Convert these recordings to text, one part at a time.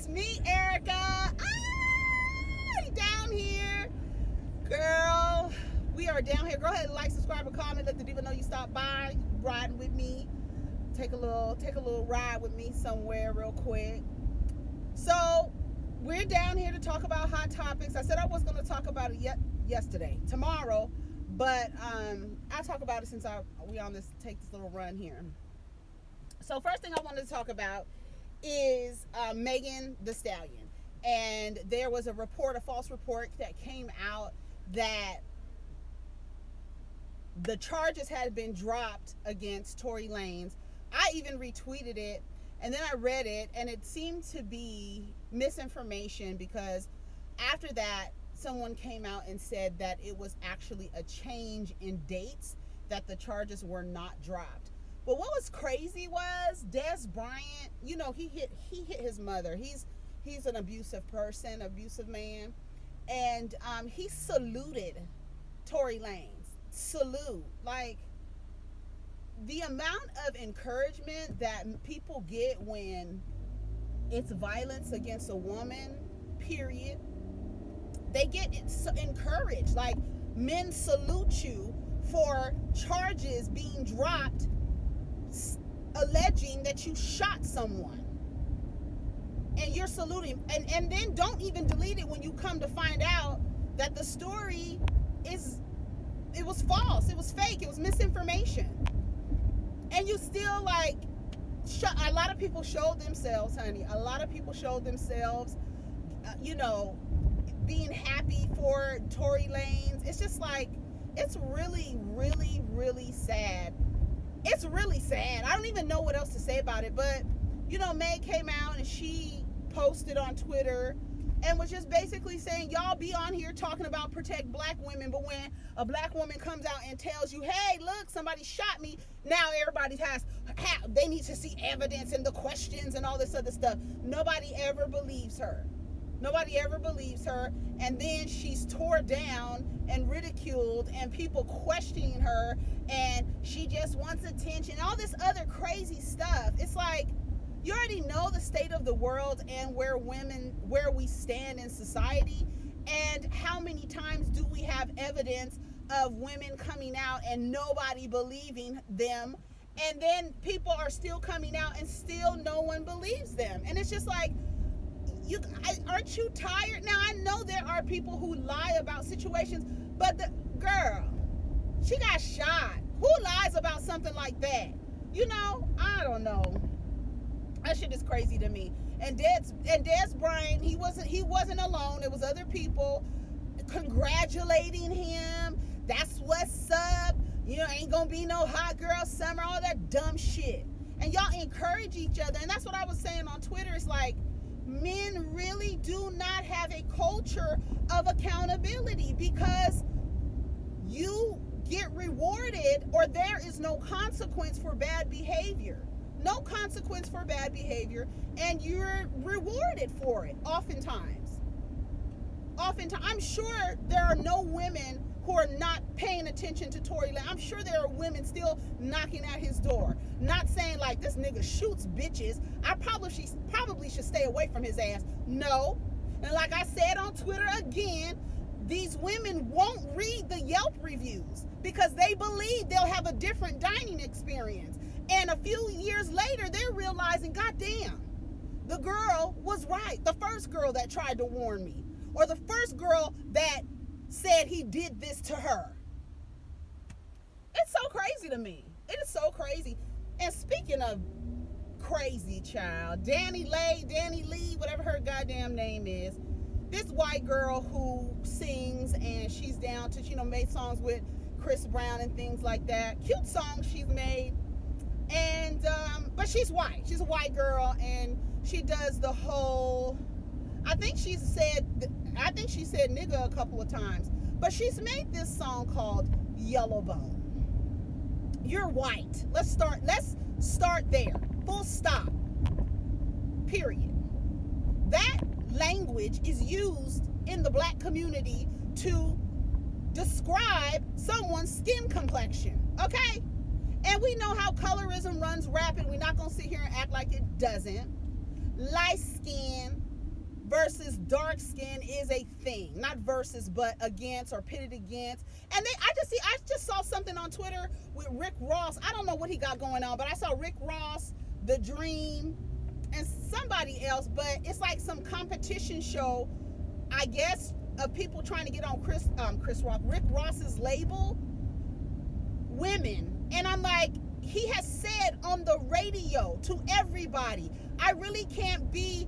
me, Erica. Down here. Girl, we are down here. Go ahead and like, subscribe, and comment. Let the diva know you stopped by, riding with me. Take a little ride with me somewhere real quick. So, we're down here to talk about hot topics. I said I was going to talk about it yesterday, tomorrow, but I'll talk about it since we on this little run here. So, first thing I wanted to talk about is Megan Thee Stallion. And there was a false report that came out that the charges had been dropped against Tory Lanez. I even retweeted it, and then I read it, and it seemed to be misinformation because after that, someone came out and said that it was actually a change in dates, that the charges were not dropped. But what was crazy was Bryant, you know, he hit his mother. He's an abusive man, and he saluted Tory Lanez. Salute. Like, the amount of encouragement that people get when it's violence against a woman, period, they get encouraged. Like, men salute you for charges being dropped alleging that you shot someone. And you're saluting, and then don't even delete it when you come to find out that the story it was false, it was fake, it was misinformation. And you still, like, a lot of people showed themselves, honey. A lot of people showed themselves, being happy for Tory Lanez. It's just like, it's really, really, really sad. It's really sad. I don't even know what else to say about it, but, Meg came out and she posted on Twitter and was just basically saying, y'all be on here talking about protect black women, but when a black woman comes out and tells you, hey, look, somebody shot me, now everybody they need to see evidence and the questions and all this other stuff. Nobody ever believes her. And then she's tore down and ridiculed and people questioning her, and she just wants attention, all this other crazy stuff. It's like, you already know the state of the world and where we stand in society, and how many times do we have evidence of women coming out and nobody believing them, and then people are still coming out and still no one believes them. And it's just like, aren't you tired? Now, I know there are people who lie about situations, but the girl, she got shot. Who lies about something like that? I don't know. That shit is crazy to me. And Bryant, he wasn't alone. It was other people congratulating him. That's what's up. Ain't gonna be no hot girl summer, all that dumb shit. And y'all encourage each other. And that's what I was saying on Twitter. It's like, men really do not have a culture of accountability, because you get rewarded, or there is no consequence for bad behavior. No consequence for bad behavior, and you're rewarded for it oftentimes. I'm sure there are no women who are not paying attention to Tory Lanez. I'm sure there are women still knocking at his door, not saying like, this nigga shoots bitches, I probably should stay away from his ass. No. And like I said on Twitter again, these women won't read the Yelp reviews because they believe they'll have a different dining experience. And a few years later, they're realizing, goddamn, the girl was right. The first girl that tried to warn me, or the first girl that said he did this to her. It's so crazy to me. It is so crazy. And speaking of crazy, child, DaniLeigh, whatever her goddamn name is, this white girl who sings, and she's down to, made songs with Chris Brown and things like that. Cute songs she's made. And but she's white. She's a white girl, and she does the whole, I think she said nigga a couple of times, but she's made this song called Yellowbone. You're white. Let's start there. Full stop. Period. That language is used in the black community to describe someone's skin complexion. Okay? And we know how colorism runs rapid. We're not going to sit here and act like it doesn't. Light skin, versus dark skin is a thing. Not versus, but against or pitted against. And I just saw something on Twitter with Rick Ross. I don't know what he got going on, but I saw Rick Ross, The Dream, and somebody else, but it's like some competition show, I guess, of people trying to get on Rick Ross's label, women. And I'm like, he has said on the radio to everybody, I really can't be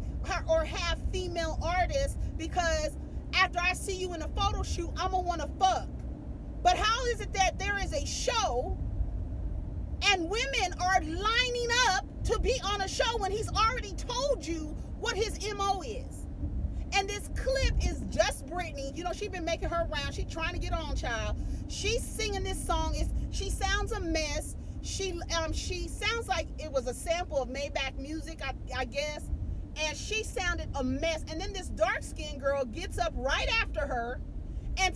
or have female artists because after I see you in a photo shoot, I'm gonna want to fuck. But how is it that there is a show and women are lining up to be on a show when he's already told you what his MO is? And this clip is just Britney. You know, she's been making her round. She's trying to get on, child. She's singing this song. She sounds a mess. She sounds like it was a sample of Maybach music, I guess. And she sounded a mess. And then this dark-skinned girl gets up right after her and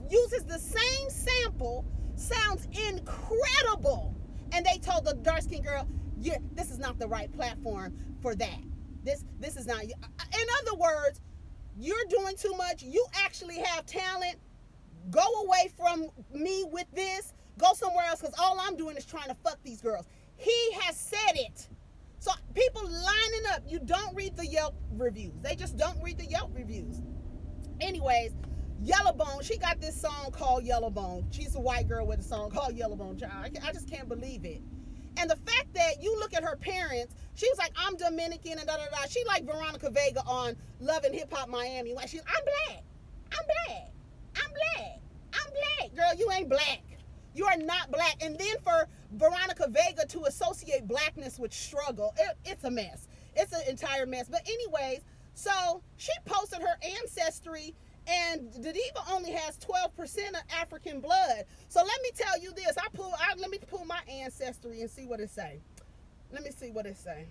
uses the same sample, sounds incredible. And they told the dark-skinned girl, yeah, this is not the right platform for that. This is not. In other words, you're doing too much. You actually have talent. Go away from me with this. Go somewhere else, because all I'm doing is trying to fuck these girls. He has said it. So people lining up. You don't read the Yelp reviews. They just don't read the Yelp reviews. Anyways, Yellowbone, she got this song called Yellowbone. She's a white girl with a song called Yellowbone, child. I just can't believe it. And the fact that you look at her parents, she was like, I'm Dominican and da-da-da. She like Veronica Vega on Love and Hip Hop Miami. Like, I'm black. I'm black. I'm black. I'm black. Girl, you ain't black. You are not black. And then for Veronica Vega to associate blackness with struggle, it's a mess. It's an entire mess. But anyways, so she posted her ancestry, and Deyjah only has 12% of African blood. So let me tell you this. Let me pull my ancestry and see what it say. Let me see what it say.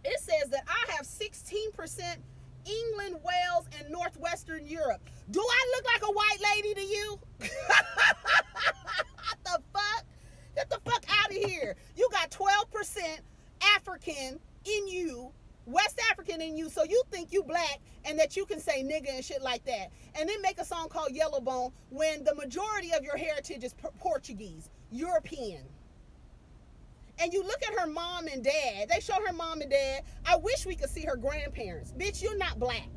It says that I have 16% England, Wales, and Northwestern Europe. Do I look like a white lady to you? What the fuck? Get the fuck out of here. You got 12% African in you, West African in you, so you think you black and that you can say nigga and shit like that. And then make a song called Yellowbone when the majority of your heritage is Portuguese, European. And you look at her mom and dad. They show her mom and dad. I wish we could see her grandparents. Bitch, you're not black.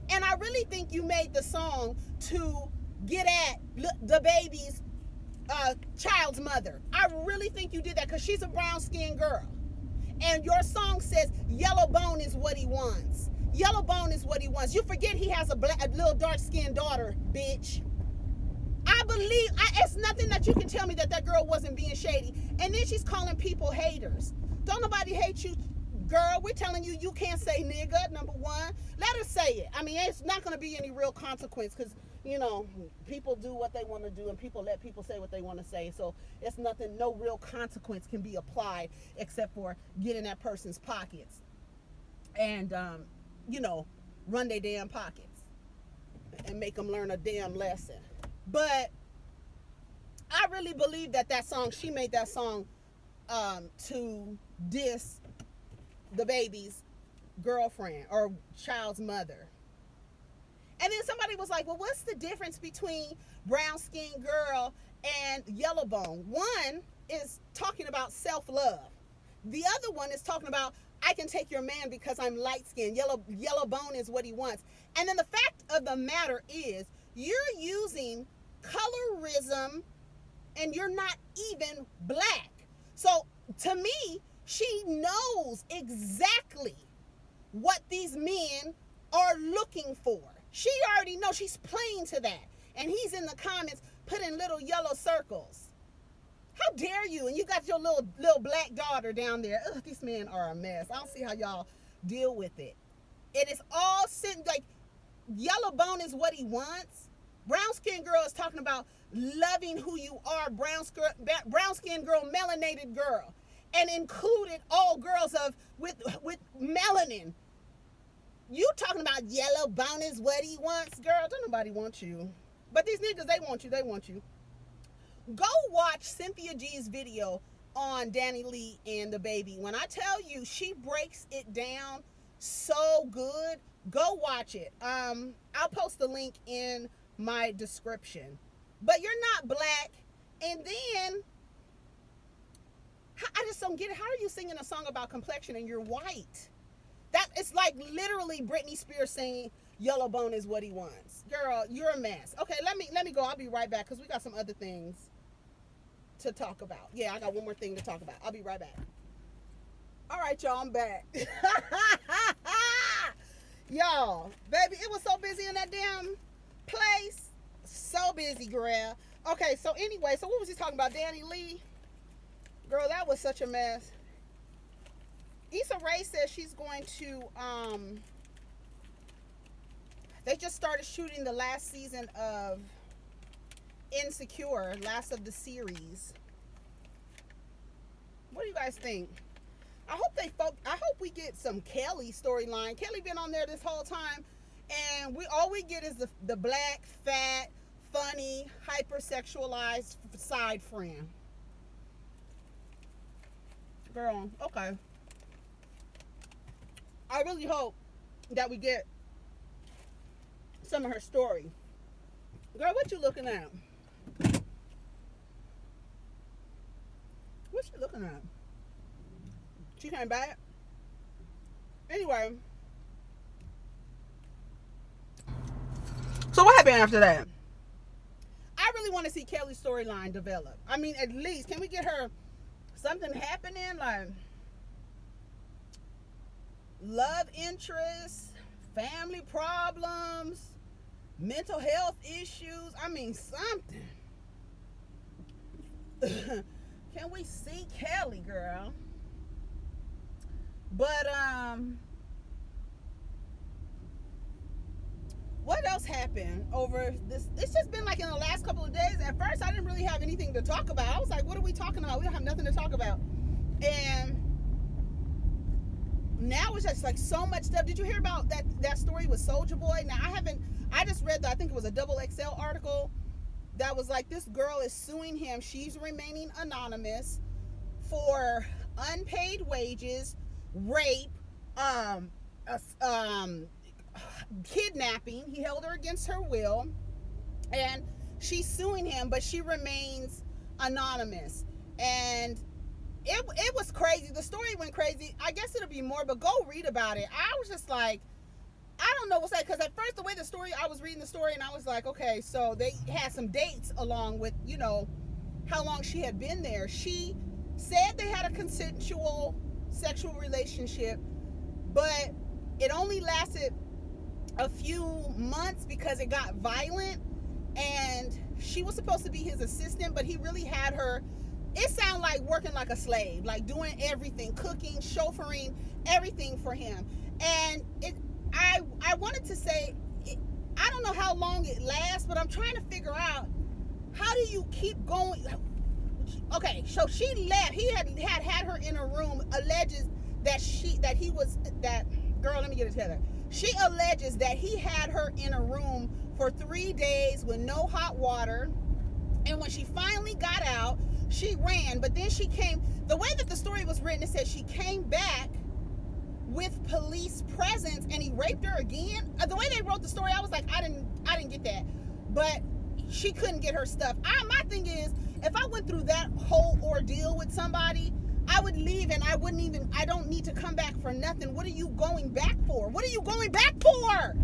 And I really think you made the song to get at the baby's child's mother. I really think you did that because she's a brown-skinned girl. And your song says Yellowbone is what he wants. Yellowbone is what he wants. You forget he has a little dark-skinned daughter, bitch. I believe, it's nothing that you can tell me that girl wasn't being shady. And then she's calling people haters. Don't nobody hate you, girl. We're telling you can't say nigga, number one. Let her say it. I mean, it's not going to be any real consequence because, you know, people do what they want to do and people let people say what they want to say. So it's nothing, no real consequence can be applied except for get in that person's pockets and, you know, run their damn pockets and make them learn a damn lesson. But I really believe that song, she made that song to diss the baby's girlfriend or child's mother. And then somebody was like, well, what's the difference between brown-skinned girl and Yellowbone? One is talking about self-love. The other one is talking about, I can take your man because I'm light-skinned. Yellowbone is what he wants. And then the fact of the matter is, you're using colorism and you're not even black. So to me, she knows exactly what these men are looking for. She already knows. She's playing to that. And he's in the comments putting little yellow circles. How dare you? And you got your little black daughter down there. Ugh, these men are a mess. I don't see how y'all deal with it. It is all sitting like Yellowbone is what he wants. Brown skin girl is talking about loving who you are. Brown skin girl, melanated girl, and included all girls with melanin. You talking about Yellowbone is what he wants, girl? Don't nobody want you, but these niggas, they want you. They want you. Go watch Cynthia G's video on DaniLeigh and the baby. When I tell you, she breaks it down so good Go watch it. I'll post the link in my description. But you're not black, and then I just don't get it. How are you singing a song about complexion and you're white? That it's like literally Britney Spears saying yellow bone is what he wants. Girl, you're a mess. Okay, let me go. I'll be right back because we got some other things to talk about. Yeah, I got one more thing to talk about. I'll be right back. All right, y'all, I'm back. Y'all, baby, it was so busy in that damn place. So busy, girl. Okay, so anyway, so what was he talking about? DaniLeigh? Girl, that was such a mess. Issa Rae says she's going to, they just started shooting the last season of Insecure, last of the series. What do you guys think? I hope we get some Kelly storyline. Kelly been on there this whole time, and all we get is the black, fat, funny, hypersexualized side friend. Girl, okay. I really hope that we get some of her story. Girl, what you looking at? What you looking at? She came back. Anyway. So what happened after that? I really want to see Kelly's storyline develop. I mean, at least, can we get her something happening? Like, love interests, family problems, mental health issues. I mean, something. Can we see Kelly, girl? But what else happened over this? It's just been like in the last couple of days. At first, I didn't really have anything to talk about. I was like, what are we talking about? We don't have nothing to talk about. And now it's just like so much stuff. Did you hear about that story with Soulja Boy? Now I just read I think it was a XXL article that was like, this girl is suing him. She's remaining anonymous for unpaid wages, rape, kidnapping. He held her against her will, and she's suing him, but she remains anonymous. And it was crazy. The story went crazy. I guess it'll be more, but go read about it. I was just like, I don't know what's that, because at first the way the story, I was reading the story and I was like, okay, so they had some dates along with, you know, how long she had been there. She said they had a consensual sexual relationship, but it only lasted a few months because it got violent, and she was supposed to be his assistant, but he really had her, it sounded like working like a slave, like doing everything, cooking, chauffeuring, everything for him. And I wanted to say, I don't know how long it lasts, but I'm trying to figure out, how do you keep going? Okay, so she left. He had her in a room, alleges that girl, let me get it together. She alleges that he had her in a room for 3 days with no hot water. And when she finally got out, she ran. But then she came, the way that the story was written, it said she came back with police presence and he raped her again. The way they wrote the story, I was like, I didn't get that. But she couldn't get her stuff. My thing is, if I went through that whole ordeal with somebody, I would leave and I don't need to come back for nothing. What are you going back for? What are you going back for?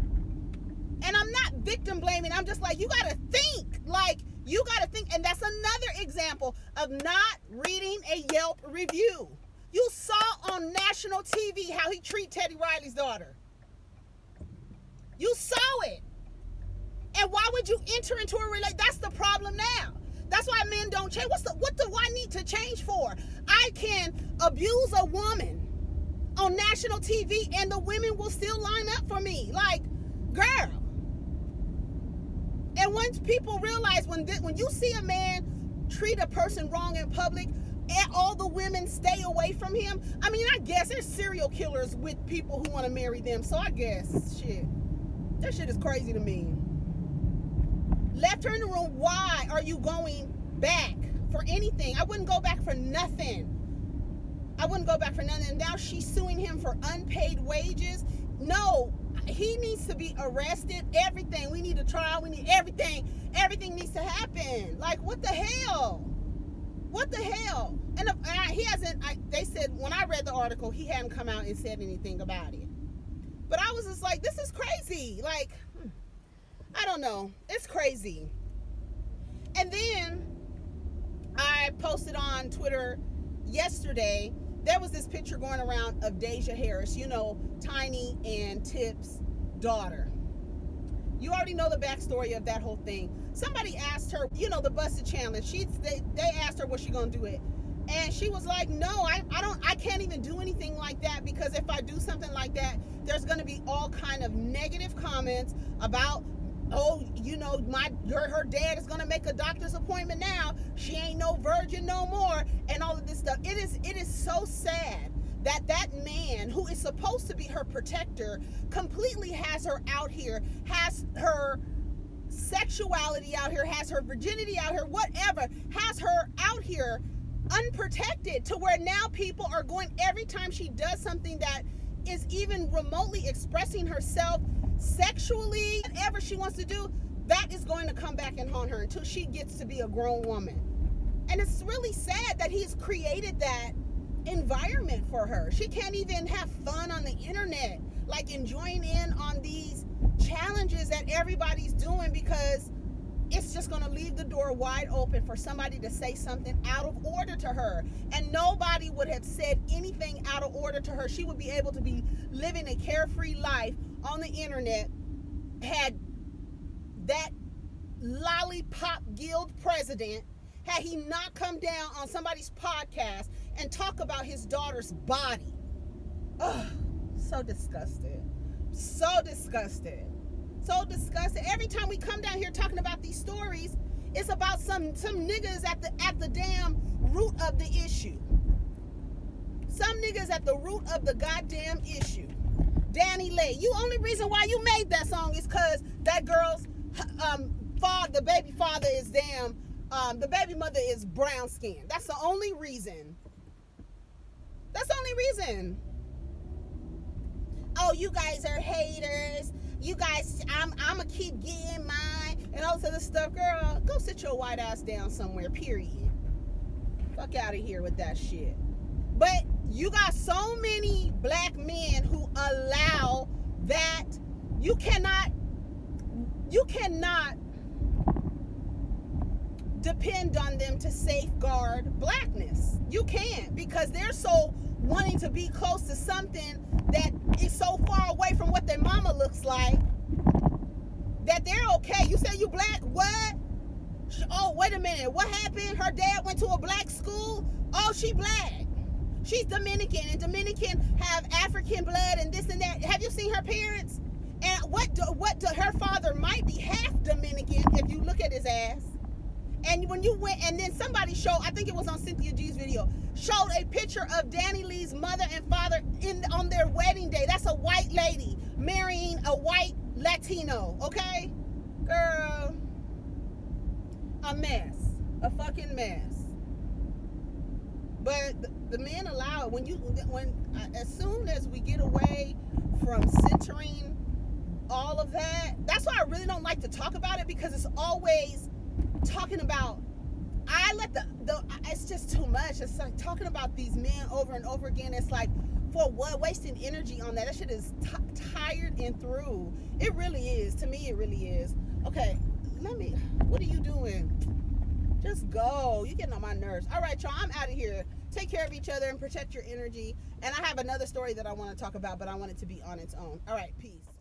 And I'm not victim blaming. I'm just like, you got to think. Like, you got to think. And that's another example of not reading a Yelp review. You saw on national TV how he treated Teddy Riley's daughter. You saw it. And why would you enter into a relationship? That's the problem now. That's why men don't change. What do I need to change for? I can abuse a woman on national TV and the women will still line up for me. Like, girl. And once people realize, when you see a man treat a person wrong in public, and all the women stay away from him. I mean, I guess there's serial killers with people who want to marry them. So I guess, shit. That shit is crazy to me. Left her in the room. Why are you going back for anything? I wouldn't go back for nothing. I wouldn't go back for nothing. And now she's suing him for unpaid wages. No, he needs to be arrested. Everything. We need a trial. We need everything. Everything needs to happen. Like, what the hell? What the hell? And he hasn't, they said, when I read the article, he hadn't come out and said anything about it. But I was just like, this is crazy. Like, I don't know. It's crazy. And then I posted on Twitter yesterday, there was this picture going around of Deyjah Harris, you know, Tiny and Tip's daughter. You already know the backstory of that whole thing. Somebody asked her, you know, the busted challenge. They asked her was she gonna do it, and she was like, no, I can't even do anything like that, because if I do something like that, there's gonna be all kind of negative comments about, oh, you know, her dad is gonna make a doctor's appointment now. She ain't no virgin no more, and all of this stuff. It is so sad that man who is supposed to be her protector completely has her out here, has her sexuality out here, has her virginity out here, whatever, has her out here unprotected, to where now people are going, every time she does something that is even remotely expressing herself sexually, whatever she wants to do, that is going to come back and haunt her until she gets to be a grown woman. And it's really sad that he's created that environment for her. She can't even have fun on the internet, like enjoying in on these challenges that everybody's doing, because it's just going to leave the door wide open for somebody to say something out of order to her. And nobody would have said anything out of order to her. She would be able to be living a carefree life on the internet had that lollipop guild president, had he not come down on somebody's podcast and talk about his daughter's body. Oh, so disgusted. So disgusted. So disgusted. Every time we come down here talking about these stories, it's about some niggas at the damn root of the issue. Some niggas at the root of the goddamn issue. DaniLeigh, you only reason why you made that song is because that girl's father, the baby father is damn, the baby mother is brown skin. That's the only reason. That's the only reason. Oh, you guys are haters. You guys, I'ma keep getting mine and all this other stuff. Girl, go sit your white ass down somewhere, period. Fuck out of here with that shit. But you got so many black men who allow that. You cannot depend on them to safeguard blackness. You can't, because they're so wanting to be close to something that is so far away from what their mama looks like that they're okay. You say you black? What? Oh, wait a minute. What happened? Her dad went to a black school? Oh, she black. She's Dominican, and Dominican have African blood and this and that. Have you seen her parents? And her father might be half Dominican if you look at his ass. And when you went, and then somebody showed, I think it was on Cynthia G's video, showed a picture of DaniLeigh's mother and father on their wedding day. That's a white lady marrying a white Latino, okay? Girl, a mess. A fucking mess. But the men allow it. As soon as we get away from centering all of that, that's why I really don't like to talk about it, because it's always talking about, it's just too much. It's like talking about these men over and over again. It's like, for what? Wasting energy on that. That shit is tired and through. It really is. To me, it really is. Okay, what are you doing? Just go. You're getting on my nerves. All right, y'all, I'm out of here. Take care of each other and protect your energy. And I have another story that I want to talk about, but I want it to be on its own. All right, peace.